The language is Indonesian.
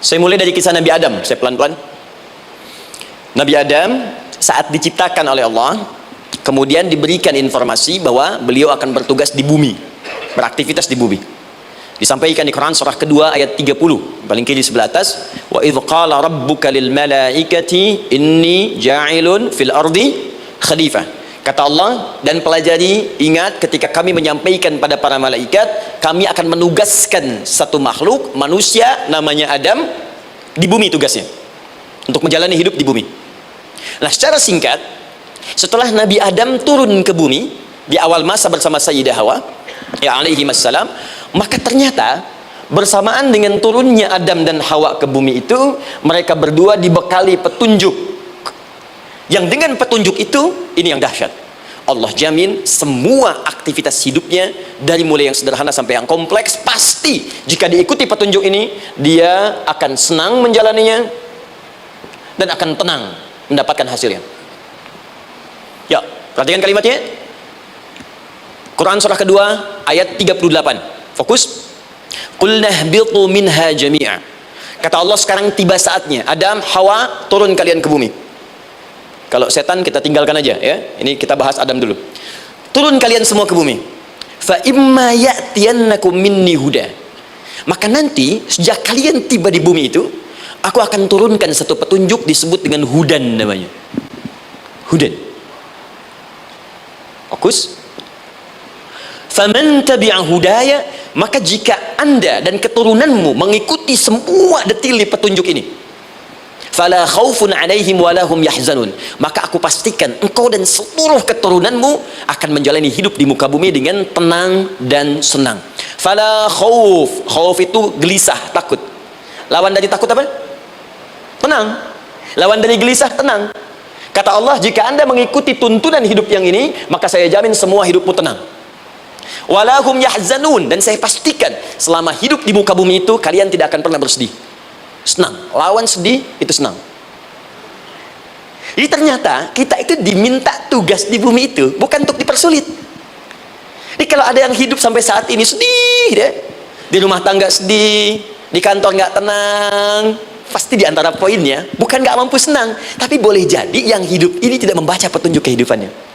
Saya mulai dari kisah Nabi Adam, saya pelan-pelan. Nabi Adam saat diciptakan oleh Allah, kemudian diberikan informasi bahwa beliau akan bertugas di bumi, beraktivitas di bumi. Disampaikan di Quran surah kedua ayat 30, paling kiri sebelah atas, wa idz qala rabbuka lil malaikati inni ja'ilun fil ardi khalifah. Kata Allah, dan pelajari, ingat ketika kami menyampaikan pada para malaikat, kami akan menugaskan satu makhluk, manusia, namanya Adam, di bumi tugasnya, untuk menjalani hidup di bumi. Nah, secara singkat, setelah Nabi Adam turun ke bumi, di awal masa bersama Sayyidah Hawa, ya alaihi wassalam, maka ternyata, bersamaan dengan turunnya Adam dan Hawa ke bumi itu, mereka berdua dibekali petunjuk. Yang dengan petunjuk itu, ini yang dahsyat. Allah jamin semua aktivitas hidupnya, dari mulai yang sederhana sampai yang kompleks, pasti jika diikuti petunjuk ini, dia akan senang menjalaninya dan akan tenang mendapatkan hasilnya. Ya, perhatikan kalimatnya. Quran surah kedua ayat 38. Fokus. Qul nahbitu minha jami'a. Kata Allah, sekarang tiba saatnya Adam, Hawa, turun kalian ke bumi. Kalau setan kita tinggalkan aja ya. Ini kita bahas Adam dulu. Turun kalian semua ke bumi. Fa imma ya'tiyannakum minni huda. Maka nanti sejak kalian tiba di bumi itu, aku akan turunkan satu petunjuk disebut dengan hudan namanya. Hudan. Fokus. Faman tabi'a hudaya, maka jika Anda dan keturunanmu mengikuti semua detil di petunjuk ini, fala khaufun 'alaihim wala hum yahzanun, maka aku pastikan engkau dan seluruh keturunanmu akan menjalani hidup di muka bumi dengan tenang dan senang. Fala khauf, khauf itu gelisah, takut. Lawan dari takut apa? Tenang. Lawan dari gelisah, tenang. Kata Allah, jika Anda mengikuti tuntunan hidup yang ini, maka saya jamin semua hidupmu tenang. Wala hum yahzanun, dan saya pastikan selama hidup di muka bumi itu kalian tidak akan pernah bersedih. Senang, lawan sedih itu senang. Jadi ternyata kita itu diminta tugas di bumi itu bukan untuk dipersulit. Jadi kalau ada yang hidup sampai saat ini sedih deh, di rumah tangga sedih, di kantor nggak tenang, pasti di antara poinnya bukan nggak mampu senang, tapi boleh jadi yang hidup ini tidak membaca petunjuk kehidupannya.